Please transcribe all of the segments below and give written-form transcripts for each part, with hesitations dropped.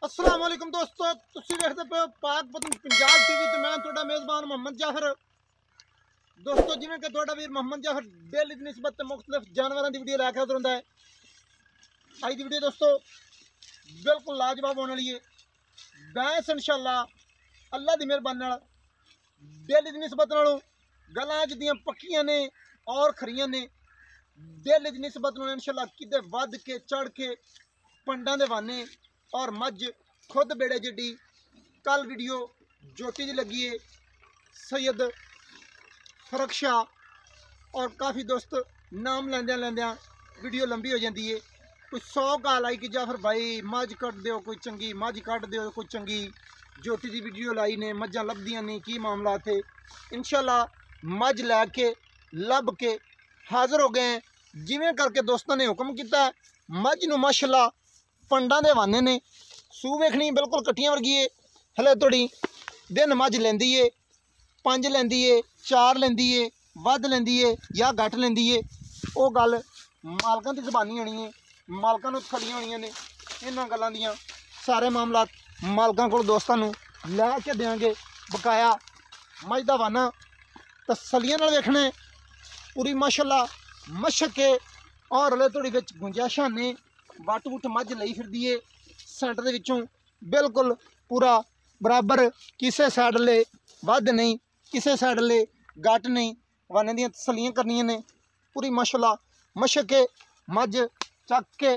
अस्सलाम वालेकुम दोस्तों, तुसी देखते पे पाक पतन पंजाब टीवी ते मैं तुहाडा मेज़बान मोहम्मद जाफर। दोस्तों जिवें कि तुहाडा वीर मोहम्मद जाफर डेली दी निस्बत ते मुख्तलिफ जानवरां दी वीडियो लैके हाज़र हुंदा है। अज दी वीडियो दोस्तों बिल्कुल लाजवाब होने वाली है। भैंस इंशाअल्लाह अल्लाह दी मेहरबानी नाल डेली दी निस्बत नालों गल्लां जिद्दियां पक्कियां ने और खरियां ने। डेली दी निस्बत नाल इंशाअल्लाह किते वध के चढ़ के पंडां दे वाने और मझ खुद बेड़े जिड्डी। कल वीडियो जोटी दी लगी है सैयद फरक शाह और काफ़ी दोस्त नाम लेंद्या लेंद्या वीडियो लंबी हो जाती है। कोई 100 कॉल आई कि जाफर भाई मझ कट दो कोई चंगी, मझ कट दो कोई चंगी। जोटी की वीडियो लाई ने मझां लभदियां नहीं, की मामला थे। इंशाअल्लाह मझ लैके लभ के हाज़र हो गए हैं जिवें करके दोस्तों ने हुक्म किया। मझ नूं माशाअल्लाह पंडां दे वाने ने, सूह वेखनी बिल्कुल कट्टियां वर्गी है। हले थोड़ी दिन मझ लेंदी है, 5 लेंदी है, 4 लेंदी है, वध लेंदी है या घट लेंदी है। वो गल मालकां दी ज़बानी होनी है, मालकां नूं तसल्लियां होनियां ने। इन्हां गल्लां दियां सारे मामलात मालकां कोल दोस्तां नूं लै के देंगे। बकाया मझ दा वाना तसल्लियां नाल वेखना है पूरी माशाअल्लाह मशक है। और हले थोड़ी विच गुंजाइशां ने। वट वुट मझ लई फिरदी है सेंटर दे विचों बिल्कुल पूरा बराबर, किसी साइड ले वध नहीं, किसी साइड ले घट नहीं। वाने दियां तसल्लियां करनियां ने पूरी माशाअल्लाह मशक है। मझ चक के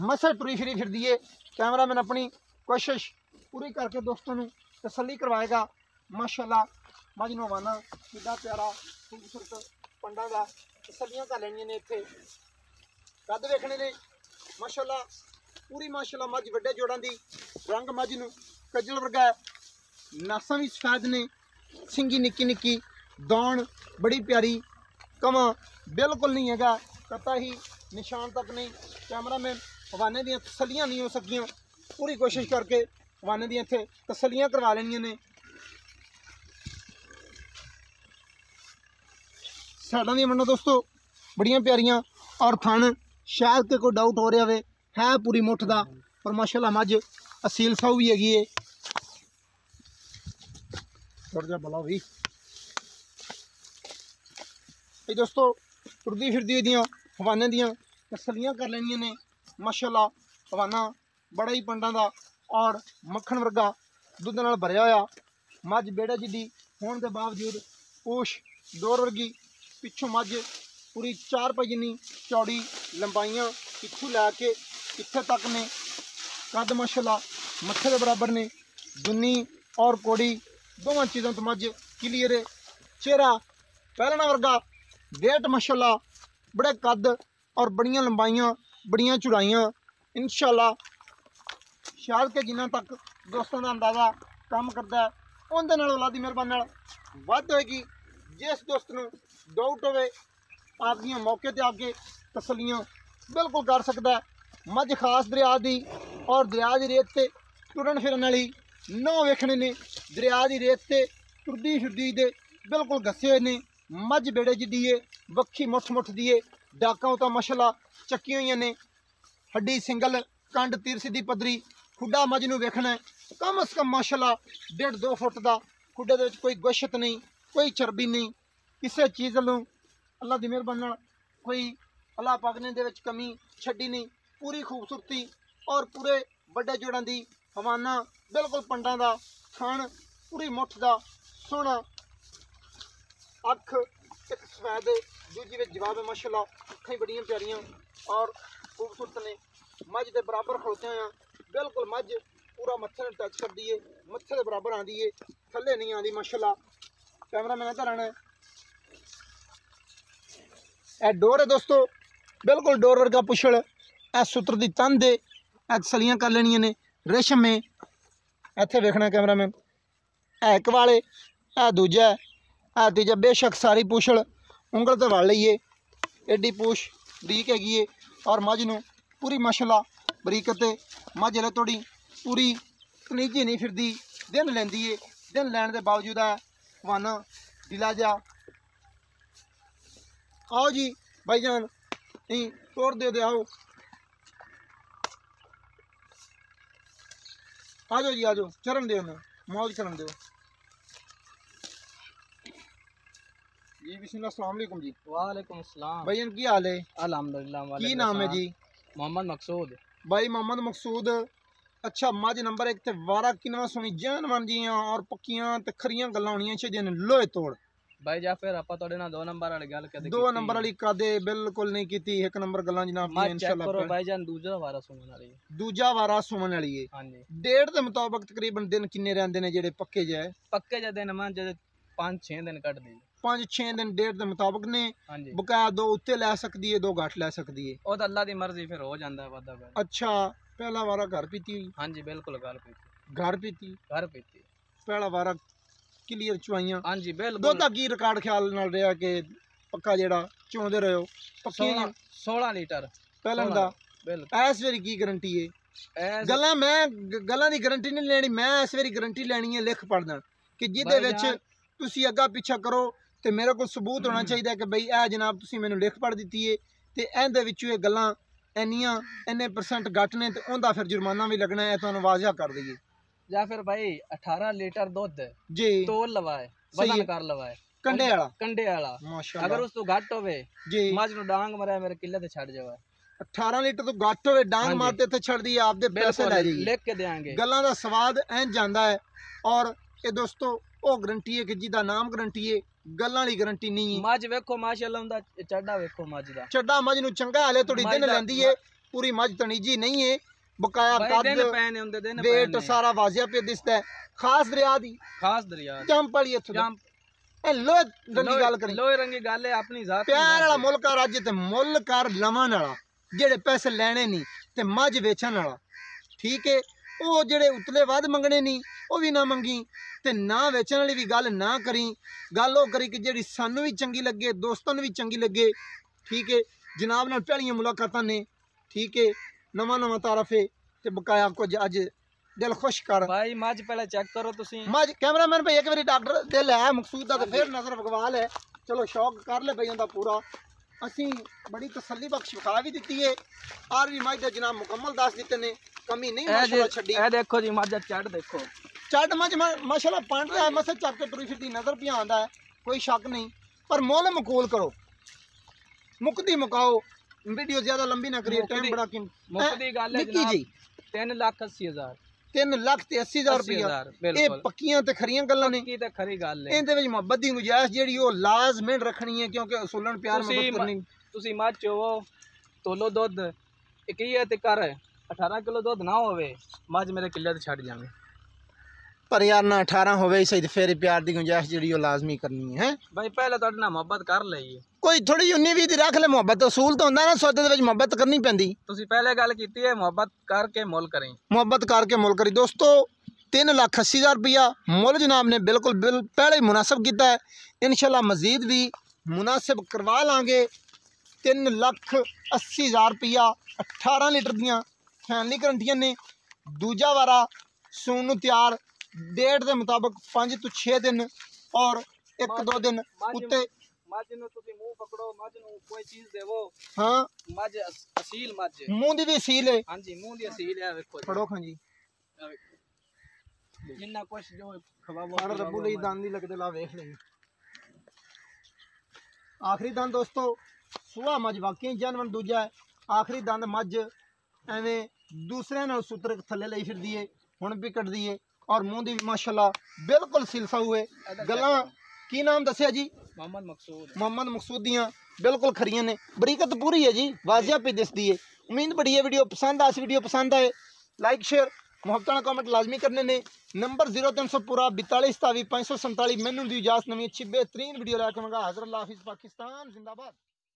मसे टुरी फिरदी है। कैमरामैन अपनी कोशिश पूरी करके दोस्तों नूं तसल्ली करवाएगा। माशाअल्लाह मझ नूं वाना कितना प्यारा खूबसूरत पंडां दा तसल्लियां कर लैनियां ने। इत्थे कद वेखने ने माशाअल्लाह पूरी माशाअल्लाह मझ वड्डे जोड़ां दी। रंग मझ नूं कजल वर्गा है, नासां भी सफेद ने, सिंगी निक्की निक्की, दौण बड़ी प्यारी, कमा बिल्कुल नहीं हैगा, कता ही निशान तक नहीं। कैमरामैन हवाने दियां तसल्लियां नहीं हो सकियां, पूरी कोशिश करके हवाने दियां इत्थे तसल्लियां करवा लैनियां ने। साइडां दियां मन्नो दोस्तों बड़ियां प्यारियां और थन शायद के कोई डाउट हो रहा है पूरी मुठ दा। और माशाअल्लाह मझ असील साऊ भी हैगी है। थोड़ा जा बला भी दोस्तों टुरदी फिरदी दियां हवाने दियां तसल्लियां कर लैनियां ने। माशाअल्लाह हवाना बड़ा ही पंडां दा और मक्खन वर्गा दुद्ध नाल भरिया होया। मझ बेड़े जिड्डी होने के बावजूद पूछ डोर वर्गी, पिछों मझ पूरी 4 पाई जिन्नी चौड़ी लंबाइयां इत्थों लैके इत्थे तक ने। कद माशाअल्लाह मत्थे के बराबर ने। दुन्नी और कोड़ी दोवां चीज़ों तो मझ क्लीयर है। चेहरा पहलना वर्गा, वेट माशाअल्लाह बड़े कद और बड़ियां लंबाइयां बड़ियां चौड़ाइयां। इंशाअल्लाह शायद के जिन्ना तक दोस्तों का अंदाज़ा काम करता है उनके नाल अल्लाह दी मेहरबानी नाल वध होएगी। जिस दोस्त नूं डाउट होवे आप दियां मौके ते आके तसल्लियां बिल्कुल कर सकता है। मझ खास दरिया दी और दरिया की रेत से टुरन फिरन वाली नौ वेखने ने। दरिया की रेत से टुरदी फिरदी दे बिल्कुल घसे हुए ने। मझ बेड़े जिड्डी है, वक्खी मुठ मुठ दी है, डाकां तो माशाअल्लाह चक्की हुई ने। हड्डी सिंगल कंड तीर सीधी पदरी खुडा मझ नूं वेखना है कम अज़ कम माशाअल्लाह 1.5-2 फुट का। खुडे दे विच कोई गुश्त नहीं, कोई चर्बी नहीं, किसी चीज़ नूं अल्लाह दी मेहरबानी नाल कोई अल्लाह पाक ने दे विच कमी छड्डी नहीं। पूरी खूबसूरती और पूरे बड़े जोड़ां दी हवाना बिल्कुल पंडां दा थण पूरी मुठ दा सोहना। अख एक सफेद दूजी विच जवाब है माशाअल्लाह। अखां बड़ियां प्यारियां और खूबसूरत ने। मझ दे बराबर खड़ोते हैं बिल्कुल। मझ पूरा मत्थे नाल टच करदी है, मत्थे दे बराबर आंदी है, थल्ले नहीं आंदी माशाअल्लाह। कैमरा मैन इधर आना है। ए डोर है दोस्तों बिल्कुल डोर वर्गा पुछड़। ए सूत्र की तंद है, तसलियां कर लेनिया ने। रेशम में इत्थे वेखना कैमरामैन है एक वाले, है दूजा है तीजा। बेशक सारी पुछड़ उंगल तो वड़ लीए, एडी पूछ बरीक हैगी है। और मझ नूं पूरी माशाअल्लाह बरीकत है। मझ हले थोड़ी पूरी कनीजी नहीं फिरदी, दिन लैंदी है। दिन लैण के बावजूद है वाना ढिला जा। आओ जी भाईजान नहीं तोड़ दे आओ। आ जाओ जी, आ जाओ, चरण दो ना, मौज करन दो जी। बिस्मिल्लाह, अस्सलाम वालेकुम जी। वालेकुम अस्सलाम। भाई की हाल है? अल्हम्दुलिल्लाह। की नाम है जी? मोहम्मद मकसूद। भाई मोहम्मद मकसूद। अच्छा, मज नंबर 1 ते वारा किनवा सोनी जान मान जियां और पक्कियां ते खरियां गल्लां होनियां चाहिदियां ने लोहे तोड़। भाई जा फिर आपा तोड़े ना 2 नंबर वाली गल कदे 2 नंबर वाली कदे बिल्कुल नहीं कीती। 1 नंबर गल्लां जनाब दी मत चेक इंशाल्लाह करो भाई जान, दूसरा वारा सुनने वाली है। दूजा वारा सुमन वाली है। हां जी। डेढ़ दे मुताबिक तकरीबन दिन किन्ने रहंदे ने जेड़े पक्के जे? पक्के जा दिन मान जदे 5-6 दिन कट दी। 5-6 दिन डेढ़ दे मुताबिक ने। हां जी। बकाया 2 उत्ते लै सकदी है, 2 घट लै सकदी है। ओ तो अल्लाह दी मर्जी फिर हो जांदा है वादा कर। अच्छा, पहला वारा घर पीती हुई? हां जी बिल्कुल घर पीती। घर पीती? घर पीती। पहला वारा क्लियर चुआइयां? हां जी बिल्कुल। दुध दा की रिकॉर्ड ख्याल नाल रहा कि पक्का जेड़ा चोंदे रहे हो? पक्की 16 लीटर पहला दा बिल्कुल। इस वेरी की गारंटी है? गल्लां मैं गल्लां दी गारंटी नहीं लेनी, मैं इस वेरी गारंटी लेनी है लिख पढ़ना कि जिहदे विच तुसी अग्गा पिछा करो ते मेरे को सबूत होना चाहिए कि भाई ए जनाब तुसी मैनू लिख पढ़ दित्ती है ते इहदे विचों ये गल्लां इन्नियां इन्ने परसेंट घट ने ते उहदा फिर जुर्माना भी लगना है। तुहानू वाज़िया कर दईए या फिर भाई 18 लीटर दूध जी तोल लवाए, वजन कर लवाए कंडे वाला। कंडे वाला माशाअल्लाह। अगर उस तो घट होवे जी मज नु डांग मरे मेरे किले ते छड़ जावे। 18 लीटर तो घट होवे डांग मारते ते छड़ दी आपदे पैसे लै जाइए। लिख के देंगे। गल्लां दा स्वाद इंज जांदा है। और ये दोस्तों वो गारंटी है कि जिदा नाम गारंटी है, गल्लां वाली गारंटी नहीं है। मज वेखो माशाअल्लाह उंदा चड्डा वेखो मज दा। चड्डा मज नु चंगा हाले थोड़ी दिन लैंदी है, पूरी मज तनीजी नहीं है। बकाया कद वेट सारा वाजिया पे दिसदा है। खास दरिया दी, खास दरिया जंप वाली इत्थों दा ए लोहे रंगी गल करी। लोहे रंगी गल है अपनी जात प्यार वाला मुल्क आ रज ते मुल कर लवन वाला, जेड़े पैसे लेने नहीं ते मज वेचण वाला। ठीक है, वो जेड़े उतले वध मंगने नहीं वो भी ना मंगी ते ना वेचण वाली भी गल ना करी। गल वो करी कि जेड़ी सानू भी चंगी लगे, दोस्तां नू भी चंगी लगे। ठीक है, जनाब नाल पहलियां मुलाकातां ने। ठीक है, नवा नवा तारफ है ते बकाया कुछ अज दिल खुश कर। भाई मज पहले चेक करो तुसी। मज कैमरामैन भाई एक बारी डॉक्टर दिल है मकसूद दा ते फिर नजर भगवाल है। चलो शौक कर ले भाई उंदा पूरा। असी बड़ी तसल्ली बख्श विखा भी दी है और भी मज दा जनाब मुकम्मल दस दिते ने, कमी नहीं माशाल्लाह छड्डी। ए देखो जी मज चढ़ देखो, चढ़ मज माशाल्लाह पांड रहा है, मसे चक के तुरी फिरदी नजर भी आंदा है, कोई शक नहीं। पर मोल मकूल करो, मुकदी मुकाओ, वीडियो ज्यादा लंबी ना करिए, टाइम बड़ा मुकदी गल है निक्की जी। 3,80,000 3,80,000 रुपया ये पक्कियां ते खरियां गल्लां ने। पक्की ते खरी गल है। इहदे विच मोहब्बत दी गुंजाइश जेहड़ी ओ लाजमी रखनी है, क्योंकि असूलन प्यार मोहब्बत करनी। तुसी मज चोवो तोलो दुध 21 ते कर 18 किलो दुध ना होवे मज मेरे किले ते छड़ जावे। पर यार ना 18 होवे सही, फिर प्यार दी गुंजाइश जेहड़ी ओ लाजमी करनी है। भाई पहले तो ना मोहब्बत कर लईए, कोई थोड़ी 19-20 दी रख ले मोहब्बत। असूल तो होंदा ना सौदे दे विच मोहब्बत करनी पैंदी। तुसी पहले गल कीती है मोहब्बत करके मुल करें। मोहब्बत करके मुल करी। दोस्तों 3,80,000 रुपया मुल जनाब ने बिल्कुल पहले ही मुनासिब किया है। इंशाल्लाह मजीद भी मुनासिब करवा लांगे। 3,80,000 रुपया 18 लीटर दियां फैमिली गारंटियां ने। दूजा वारा सून नूं तैयार डेट के मुताबिक 5 तो 6 दिन और 1-2 दिन उत्ते। मज नूं तुसी मुंह पकड़ो, मज नूं कोई चीज देवो। हाँ मज असील मज मुंह दी भी असील है। हां जी मुंह दी असील है। वेखो फड़ो खां जी, जिन्ना कुछ जो खवावो सारा रब्बू लई दंद ही लगदे ला वेख ले। आखिरी दंद दोस्तों सुहा मज वाकई जानवर दूजा है। आखिरी दंद मज एवें दूसरे नाल सूत्र थल्ले लई फिरदी है, हुण भी कटदी है और मुंह दी माशाल्लाह बिल्कुल सिलसा हुए। गल्लां की नाम दस्सिया जी? मोहम्मद मकसूद। मोहम्मद मकसूद दियां बिल्कुल खरियां ने, बरीकत पूरी है जी, वाजिया पे दिसदी है। उम्मीद बड़ी है वीडियो पसंद आए। वीडियो पसंद आए लाइक शेयर मुहब्बत नाल कमेंट लाजमी करने ने। नंबर 0300 पूरा 42 27 547। मैनू दी इजाजत नवीं अच्छी बेहतरीन वीडियो लैके मंगा। हाज़िर अल्लाह हाफिज़। पाकिस्तान जिंदाबाद।